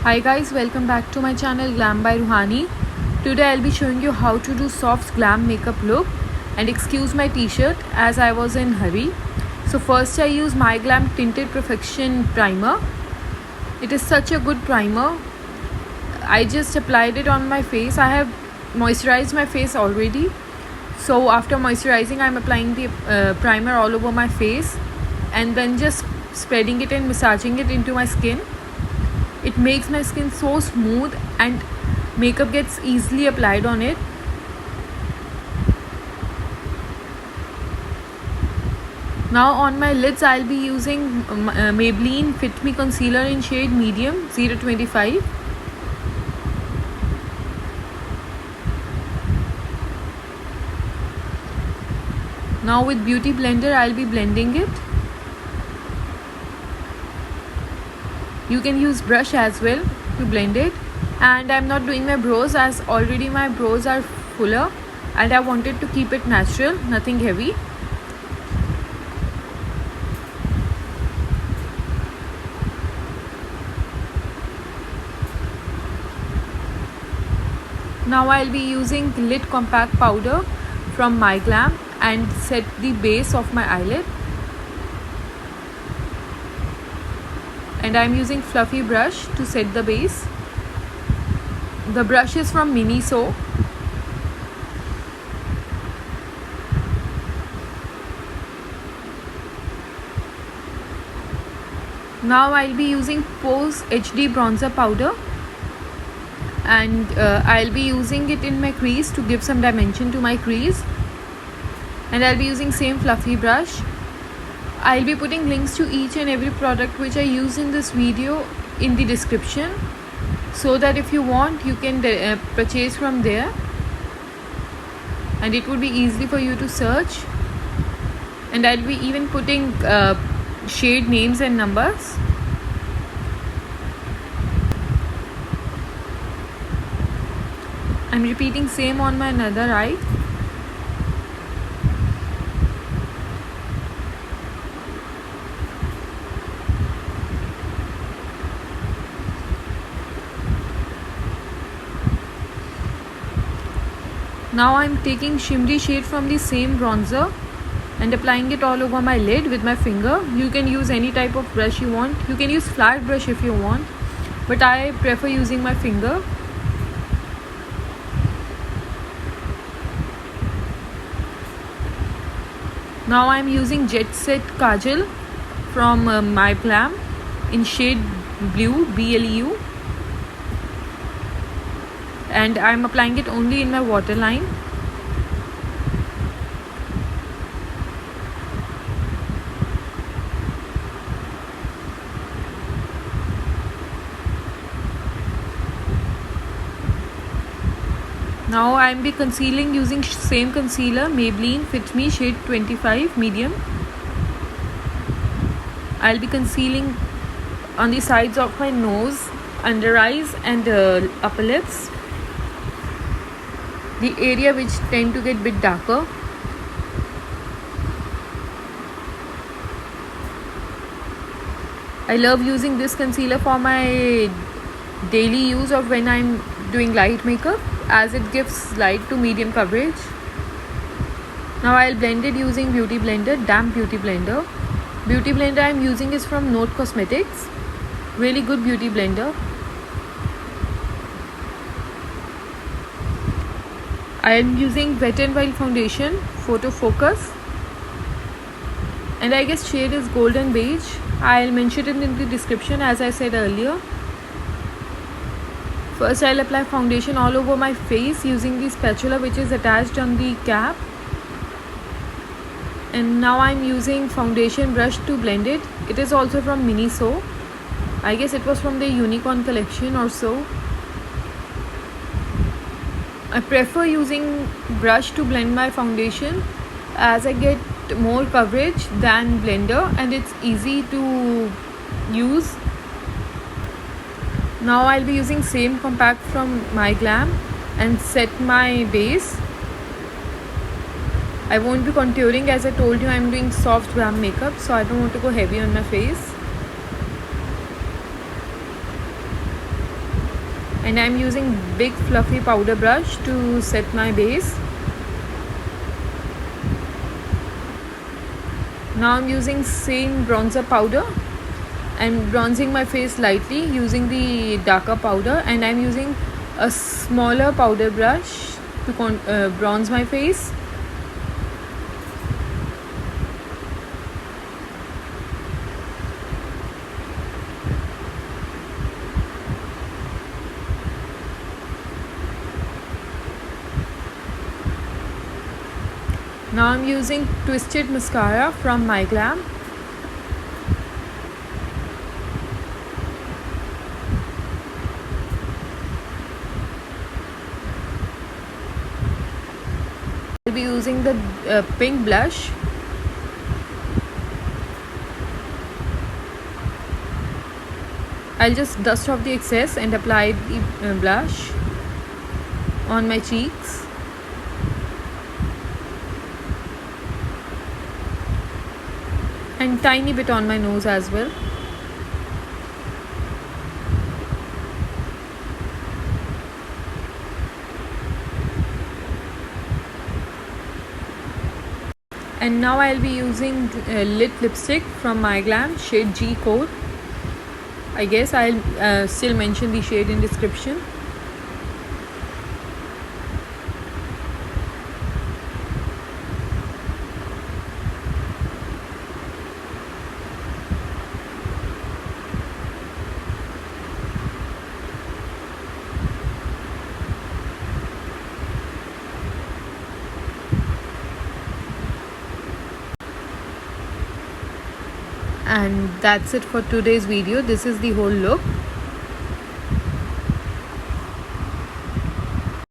Hi guys, welcome back to my channel Glam by Ruhani. Today I'll be showing you how to do soft glam makeup look, and excuse my t-shirt as I was in hurry. So first I use My Glam Tinted Perfection Primer. It is such a good primer. I just applied it on my face. I have moisturized my face already. So after moisturizing, I'm applying the primer all over my face and then just spreading it and massaging it into my skin. It makes my skin so smooth and makeup gets easily applied on it. Now on my lids, I'll be using Maybelline Fit Me Concealer in shade Medium 025. Now with Beauty Blender, I'll be blending it. You can use brush as well to blend it. And I'm not doing my brows as already my brows are fuller and I wanted to keep it natural, nothing heavy. Now I'll be using Lid Compact Powder from My Glam and set the base of my eyelid. And I'm using fluffy brush to set the base. The brush is from Miniso. Now I'll be using Pose HD Bronzer Powder, and I'll be using it in my crease to give some dimension to my crease. And I'll be using same fluffy brush. I'll be putting links to each and every product which I use in this video in the description, so that if you want you can purchase from there and it would be easy for you to search. And I'll be even putting shade names and numbers. I'm repeating same on my another eye. Now I'm taking shimmery shade from the same bronzer and applying it all over my lid with my finger. You can use any type of brush you want. You can use flat brush if you want, but I prefer using my finger. Now I'm using Jet Set Kajal from My Glam in shade Blue, BLU. And I'm applying it only in my waterline. Now I'll be concealing using same concealer, Maybelline Fit Me shade 25 medium. I'll be concealing on the sides of my nose, under eyes and upper lips, the area which tend to get bit darker. I love using this concealer for my daily use or when I'm doing light makeup, as it gives light to medium coverage. Now I'll blend it using Beauty Blender, damp Beauty Blender. Beauty Blender I'm using is from Note Cosmetics. Really good beauty blender. I am using Wet n Wild foundation, Photo Focus, and I guess shade is Golden Beige. I'll mention it in the description as I said earlier. First I'll apply foundation all over my face using the spatula which is attached on the cap. And now I'm using foundation brush to blend it. It is also from Miniso. I guess it was from the Unicorn collection or so. I prefer using brush to blend my foundation as I get more coverage than blender and it's easy to use. Now I'll be using same compact from My Glam and set my base. I won't be contouring, as I told you I'm doing soft glam makeup, so I don't want to go heavy on my face. and I'm using big fluffy powder brush to set my base. Now I'm using same bronzer powder. I'm bronzing my face lightly using the darker powder, and I'm using a smaller powder brush to bronze my face. Now I'm using Twisted Mascara from MyGlam. I'll be using the pink blush. I'll just dust off the excess and apply the blush on my cheeks. And tiny bit on my nose as well. And now I'll be using lit lipstick from MyGlam, shade G Core. I guess I'll still mention the shade in description. And that's it for today's video. This is the whole look.